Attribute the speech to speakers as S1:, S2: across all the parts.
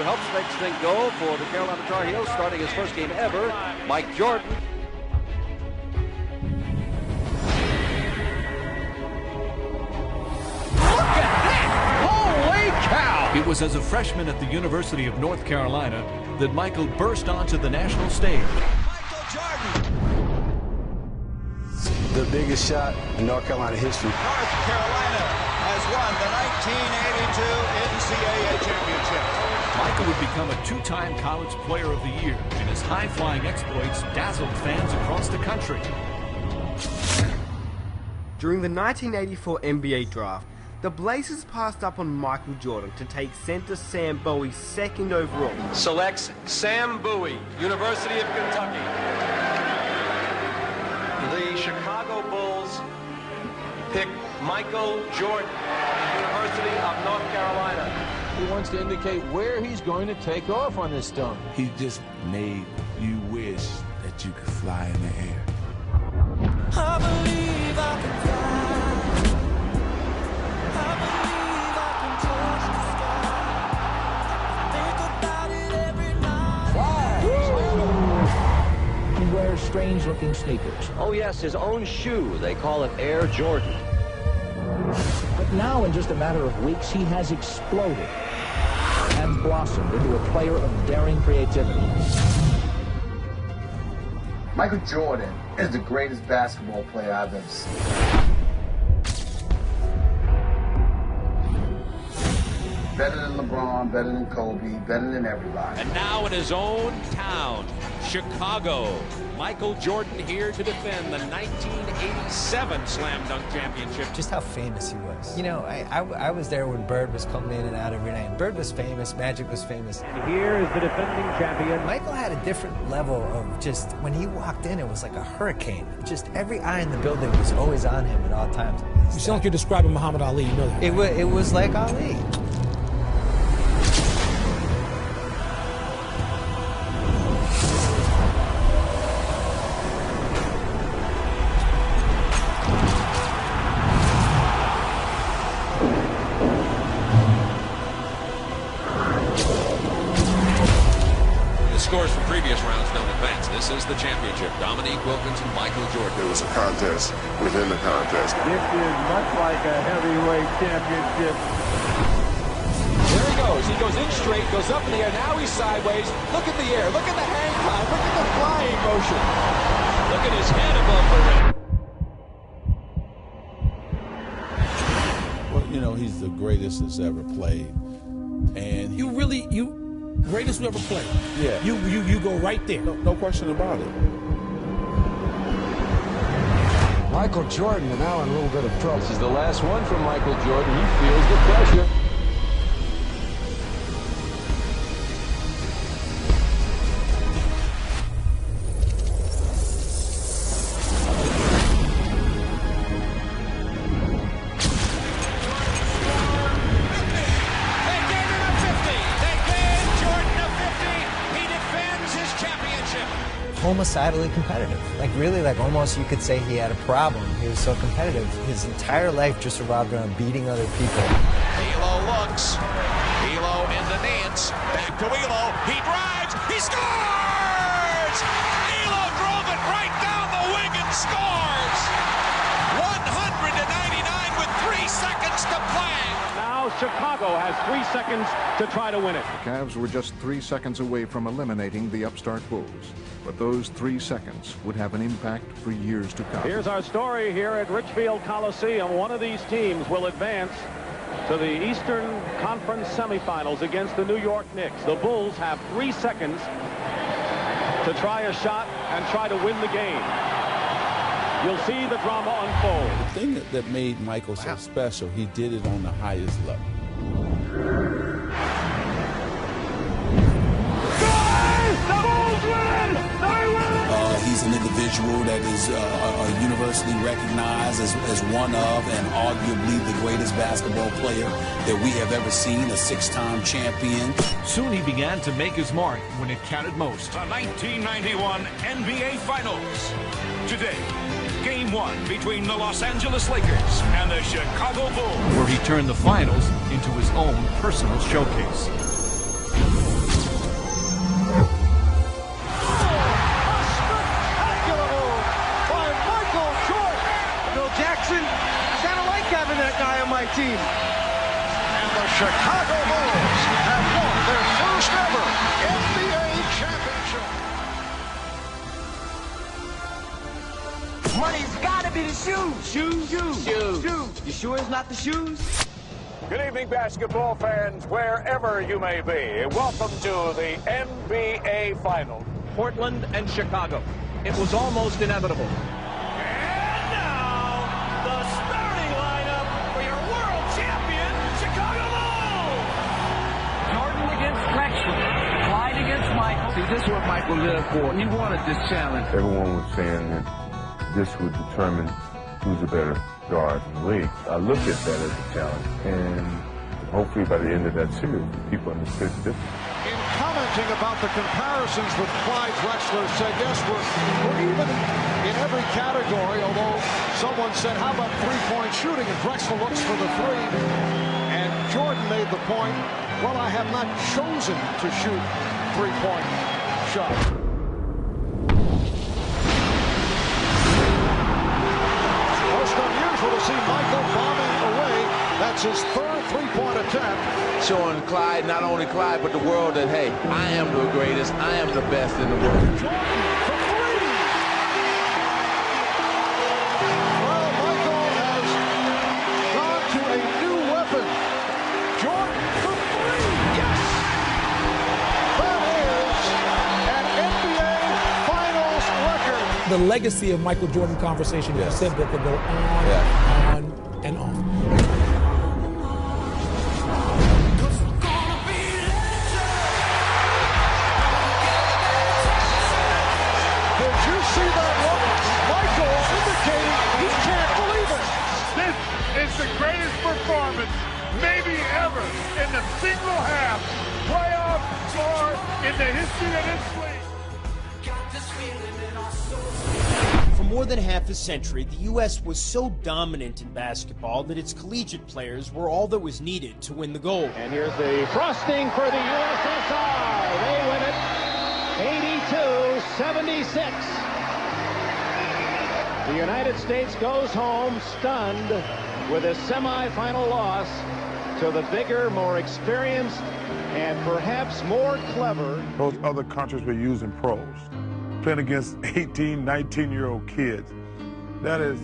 S1: helps next thing go for the Carolina Tar Heels, starting his first game ever, Mike Jordan.
S2: Look at that! Holy cow!
S3: It was as a freshman at the University of North Carolina that Michael burst onto the national stage.
S2: Michael Jordan!
S4: The biggest shot in North Carolina history.
S2: North Carolina has won the 1982 NCAA championship.
S3: Michael would become a two-time College Player of the Year, and his high-flying exploits dazzled fans across the country.
S5: During the 1984 NBA draft, the Blazers passed up on Michael Jordan to take center Sam Bowie second overall.
S6: Selects Sam Bowie, University of Kentucky. The Chicago Bulls pick Michael Jordan, University of North Carolina.
S7: He wants to indicate where he's going to take off on this dunk.
S8: He just made you wish that you could fly in the air.
S9: I believe I can fly. I believe I can touch the sky. Think about it every night.
S7: He wears strange-looking sneakers.
S10: Oh yes, his own shoe. They call it Air Jordan.
S7: But now, in just a matter of weeks, he has exploded and blossomed into a player of daring creativity.
S11: Michael Jordan is the greatest basketball player I've ever seen. Better than LeBron, better than Kobe, better than everybody.
S12: And now in his own town, Chicago, Michael Jordan here to defend the 1987 Slam Dunk Championship.
S13: Just how famous he was. You know, I was there when Bird was coming in and out every night. Bird was famous, Magic was famous.
S14: And here is the defending champion.
S13: Michael had a different level of just, when he walked in, it was like a hurricane. Just every eye in the building was always on him at all times.
S15: You sound like you're describing Muhammad Ali, you know that.
S13: It was like Ali.
S12: Scores from previous rounds don't advance. This is the championship. Dominique Wilkinson, Michael Jordan.
S16: It was a contest within the contest.
S14: This is much like a heavyweight championship.
S2: There he goes. He goes in straight, goes up in the air. Now he's sideways. Look at the air. Look at the hang time. Look at the flying motion.
S12: Look at his head above the rim.
S8: Well, you know, he's the greatest that's ever played. And
S15: greatest we ever played.
S8: Yeah.
S15: You go right there.
S8: No question about it.
S4: Michael Jordan now in a little bit of trouble.
S7: This is the last one from Michael Jordan. He feels the pressure.
S13: Homicidally competitive. Like really, like almost you could say he had a problem. He was so competitive. His entire life just revolved around beating other people.
S12: Elo looks. Elo in the dance. Back to Elo. He drives. He scores! Elo drove it right down the wing and scores! 199 with 3 seconds to play.
S14: Now Chicago has 3 seconds to try to win it.
S17: The Cavs were just 3 seconds away from eliminating the upstart Bulls. But those 3 seconds would have an impact for years to come.
S14: Here's our story here at Richfield Coliseum. One of these teams will advance to the Eastern Conference semifinals against the New York Knicks. The Bulls have 3 seconds to try a shot and try to win the game. You'll see the drama unfold.
S8: The thing that made Michael so special, he did it on the highest level.
S18: He's an individual that is universally recognized as one of and arguably the greatest basketball player that we have ever seen, a 6-time champion.
S3: Soon he began to make his mark when it counted most.
S19: The 1991 NBA Finals. Today, Game 1 between the Los Angeles Lakers and the Chicago Bulls.
S3: Where he turned the finals into his own personal showcase.
S20: team. And the Chicago Bulls have won their first ever NBA championship.
S9: Money's gotta be the shoes. Shoes. You sure it's not the shoes?
S14: Good evening, basketball fans, wherever you may be. Welcome to the NBA Finals. Portland and Chicago. It was almost inevitable.
S9: And now, the starting lineup for your world champion, Chicago Bulls. Jordan against Drexler. Clyde against Michael.
S21: See, this is what Michael lived for. He wanted this challenge.
S16: Everyone was saying that this would determine who's a better guard in the league. I looked at that as a challenge, and hopefully by the end of that series, people understood the difference.
S20: In commenting about the comparisons with Clyde Drexler, said, yes, we're even in every category, although someone said, how about three-point shooting? And Drexler looks for the three. And Jordan made the point, well, I have not chosen to shoot three-point shots. Most unusual to see Michael bombing away. That's his third three-point attempt.
S21: Showing Clyde, not only Clyde, but the world that, hey, I am the greatest, I am the best in the world.
S20: Jordan for three. Well, Michael has gone to a new weapon. Jordan for three. Yes! That is an NBA Finals record.
S15: The legacy of Michael Jordan conversation, you said that could go on and on.
S22: It's the greatest performance, maybe ever, in the single half playoff or in the history of this league.
S23: For more than half a century, the U.S. was so dominant in basketball that its collegiate players were all that was needed to win the gold.
S14: And here's the frosting for the USSR. They win it 82-76. The United States goes home stunned with a semifinal loss to the bigger, more experienced, and perhaps more clever.
S24: Those other countries were using pros, playing against 18, 19-year-old kids. That is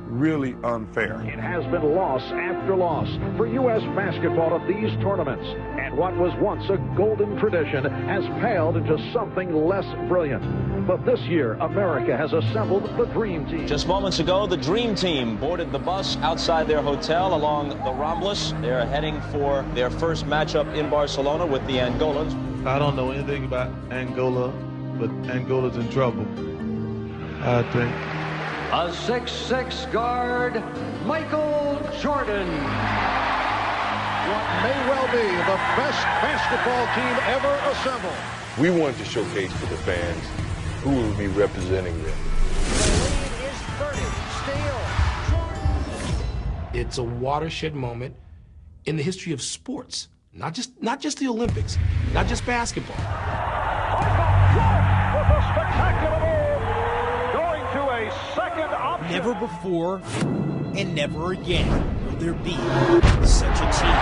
S24: really unfair.
S14: It has been loss after loss for U.S. basketball at these tournaments. And what was once a golden tradition has paled into something less brilliant. But this year, America has assembled the Dream Team.
S25: Just moments ago, the Dream Team boarded the bus outside their hotel along the Ramblas. They're heading for their first matchup in Barcelona with the Angolans.
S26: I don't know anything about Angola, but Angola's in trouble, I think.
S27: A 6'6" guard, Michael Jordan.
S20: What may well be the best basketball team ever assembled.
S16: We wanted to showcase to the fans who will be representing them.
S15: It's a watershed moment in the history of sports, not just the Olympics, not just basketball.
S14: With a spectacular move, going to a second option.
S23: Never before and never again will there be such a team.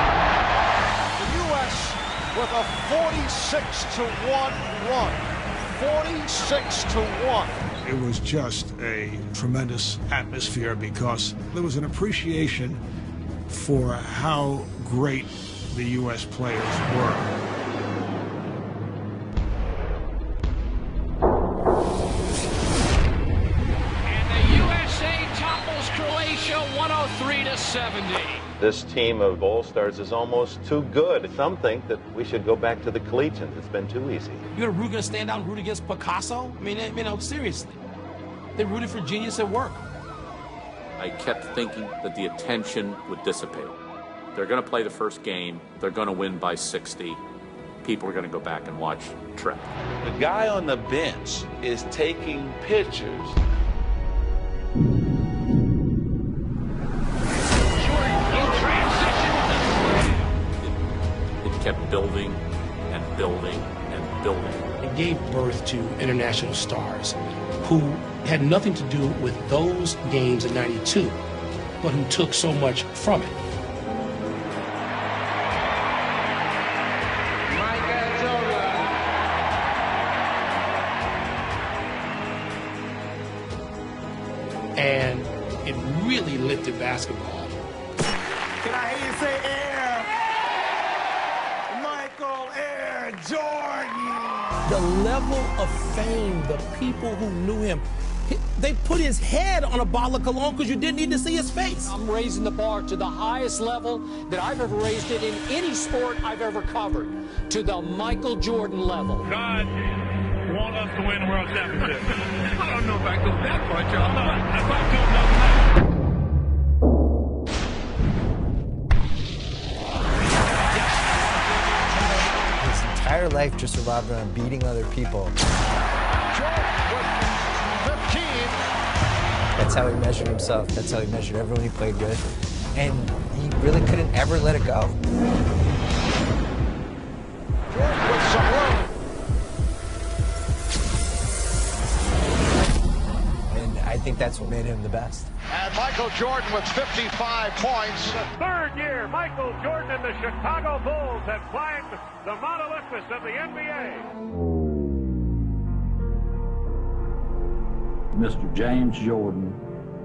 S20: The U.S. with a 46-1 run. 46-1.
S28: It was just a tremendous atmosphere because there was an appreciation for how great the U.S. players were.
S9: And the USA topples Croatia 103-70.
S10: This team of All-Stars is almost too good. Some think that we should go back to the collegians. It's been too easy.
S15: You're going to stand out and root against Picasso? I mean, seriously. They rooted for genius at work.
S29: I kept thinking that the attention would dissipate. They're going to play the first game. They're going to win by 60. People are going to go back and watch Trek.
S8: The guy on the bench is taking pictures.
S29: It kept building and building and building.
S15: It gave birth to international stars who had nothing to do with those games in '92, but who took so much from it. really lifted basketball.
S8: Can I hear you say Air? Michael Air Jordan.
S1: The level of fame, the people who knew him, they put his head on a bottle of cologne because you didn't need to see his face.
S27: I'm raising the bar to the highest level that I've ever raised it in any sport I've ever covered, to the Michael Jordan level.
S22: God want us to win the world championship. I don't know if I go that far, Charles. No, if I do, no.
S2: His entire life just revolved around beating other people. That's how he measured himself. That's how he measured everyone he played with. And he really couldn't ever let it go.
S20: With some room.
S2: And I think that's what made him the best.
S20: And Michael Jordan with 55 points.
S22: The third year, Michael Jordan and the Chicago Bulls have climbed the Mount Olympus of the NBA.
S27: Mr. James Jordan,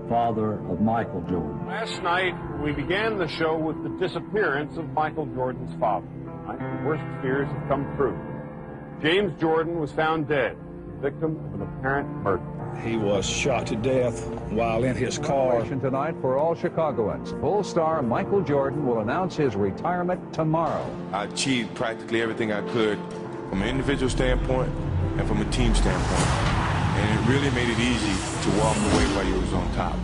S27: father of Michael Jordan.
S14: Last night, we began the show with the disappearance of Michael Jordan's father. Tonight, the worst fears have come true. James Jordan was found dead, victim of an apparent murder.
S4: He was shot to death while in his car.
S5: Tonight for all Chicagoans. Bull star Michael Jordan will announce his retirement tomorrow.
S24: I achieved practically everything I could from an individual standpoint and from a team standpoint. And it really made it easy to walk away while you was on top.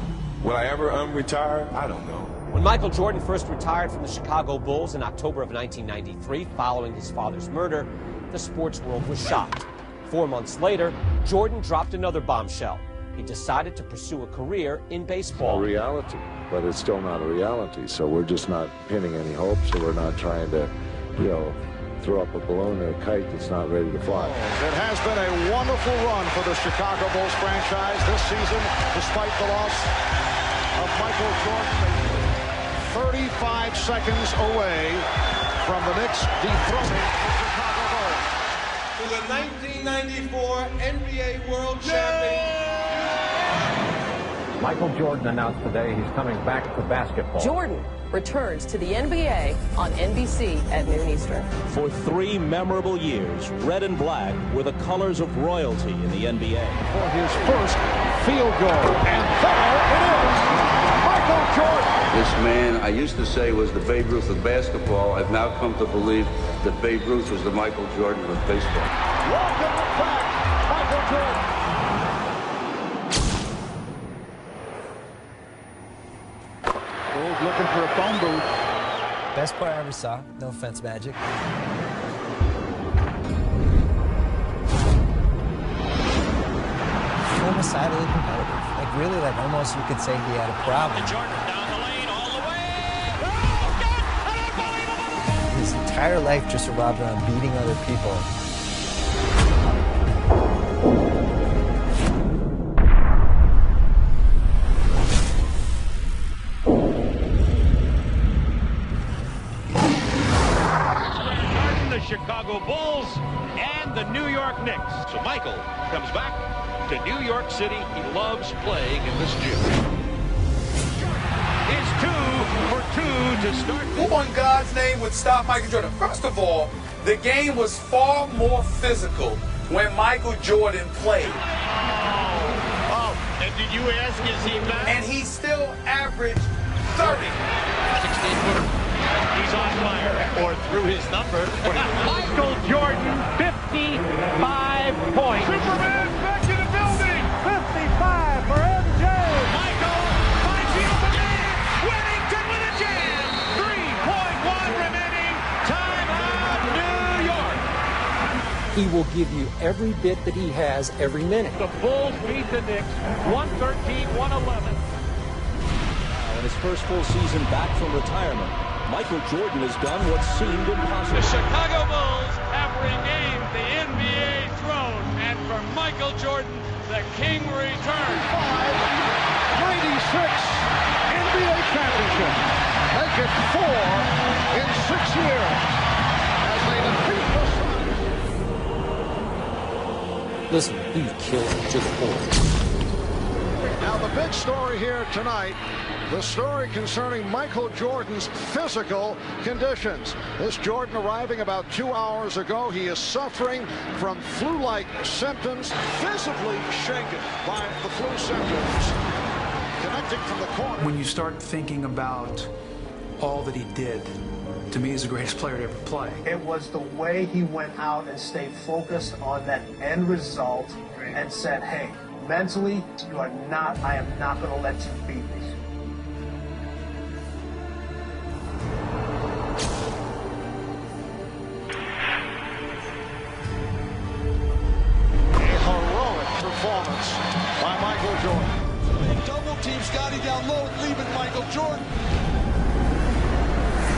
S24: Will I ever retire? I don't know.
S6: When Michael Jordan first retired from the Chicago Bulls in October of 1993, following his father's murder, the sports world was shocked. 4 months later, Jordan dropped another bombshell. He decided to pursue a career in baseball.
S7: A reality, but it's still not a reality. So we're just not pinning any hopes, so we're not trying to, throw up a balloon or a kite that's not ready to fly.
S20: It has been a wonderful run for the Chicago Bulls franchise this season, despite the loss of Michael Jordan. 35 seconds away from the Knicks dethroning the Chicago Bulls.
S11: For the 1994 NBA World Champion.
S27: Michael Jordan announced today he's coming back to basketball.
S12: Jordan returns to the NBA on NBC at noon Eastern.
S25: For 3 memorable years, red and black were the colors of royalty in the NBA.
S20: For his first field goal, and there it is, Michael Jordan.
S13: This man, I used to say, was the Babe Ruth of basketball. I've now come to believe that Babe Ruth was the Michael Jordan of baseball.
S20: Welcome back, Michael Jordan.
S5: Bulls looking for a phone booth.
S2: Best player I ever saw. No offense, Magic. Homicidally competitive. Like really, almost you could say he had a problem.
S9: Jordan down the lane all the way.
S2: His entire life just revolved around beating other people.
S19: Chicago Bulls and the New York Knicks. So Michael comes back to New York City. He loves playing in this gym. Is 2 for 2 to start.
S30: Who in God's name would stop Michael Jordan? First of all, the game was far more physical when Michael Jordan played.
S22: Oh, and did you ask, is he back?
S30: And he still averaged 30.
S22: 16-footer. He's on fire, or through his number. Michael Jordan, 55 points. Superman back in the building. 55 for MJ. Michael finds the open man. Whittington with a jam. 3.1 remaining. Timeout, New York.
S27: He will give you every bit that he has every minute.
S22: The Bulls beat the Knicks, 113-111.
S25: In his first full season back from retirement, Michael Jordan has done what seemed impossible.
S9: The Chicago Bulls have regained the NBA throne, and for Michael Jordan, the king returns.
S20: 96 NBA championship. Make it 4 in 6 years as they defeat the Suns.
S27: Listen, you've killed to the core.
S20: Now, the big story here tonight, the story concerning Michael Jordan's physical conditions. This Jordan arriving about 2 hours ago. He is suffering from flu-like symptoms, visibly shaken by the flu symptoms. Connecting from the corner.
S3: When you start thinking about all that he did, to me, he's the greatest player to ever play.
S10: It was the way he went out and stayed focused on that end result and said, hey, mentally, I am not going to let you beat me.
S20: A heroic performance by Michael Jordan.
S11: Double team Scotty down low, leaving Michael Jordan.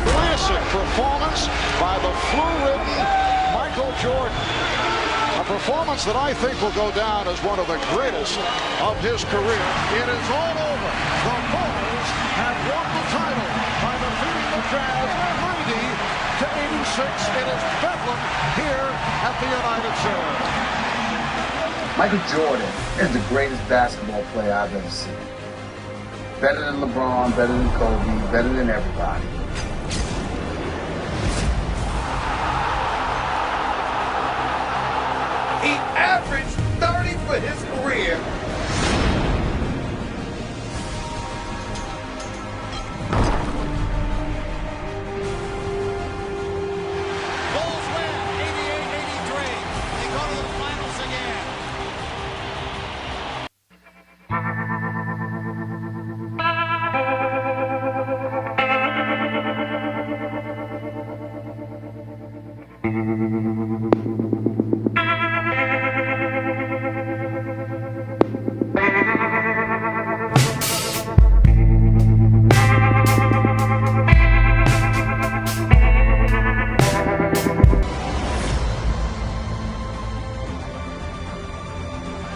S20: Classic performance by the flu-ridden Michael Jordan. A performance that I think will go down as one of the greatest of his career. It is all over. The Bulls have won the title by defeating the Jazz 90-86. It is Bedlam here at the United Center.
S16: Michael Jordan is the greatest basketball player I've ever seen. Better than LeBron, better than Kobe, better than everybody.
S11: He averaged 30 for his career.
S20: Bulls win 88-83. They go to the finals again.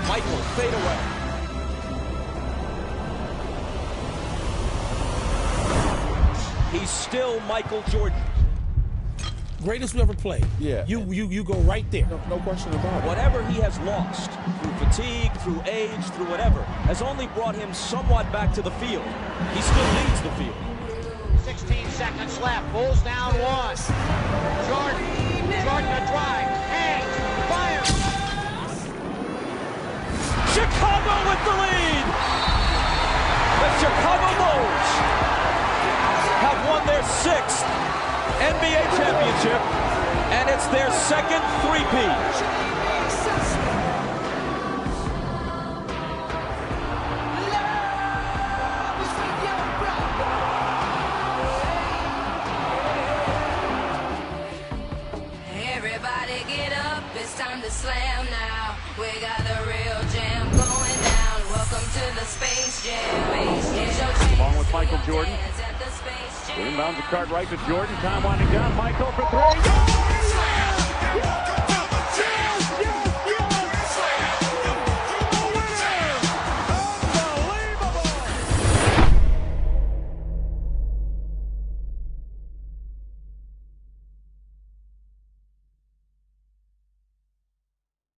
S6: Michael, fade away. He's still Michael Jordan.
S1: Greatest who ever played.
S24: Yeah.
S1: You go right there.
S24: No question about it.
S6: Whatever he has lost, through fatigue, through age, through whatever, has only brought him somewhat back to the field. He still leads the field.
S22: 16 seconds left. Bulls down one. Jordan a drive. Hangs. Fires.
S6: Chicago with the lead. The Chicago Bulls have won their 6th NBA championship, and it's their second three-peat.
S17: Everybody get up, it's time to slam now. We got the real jam going down. Welcome to the Space Jam.
S14: Along with Michael Jordan. The inbounds the card right to Jordan. Time winding down. Michael for three.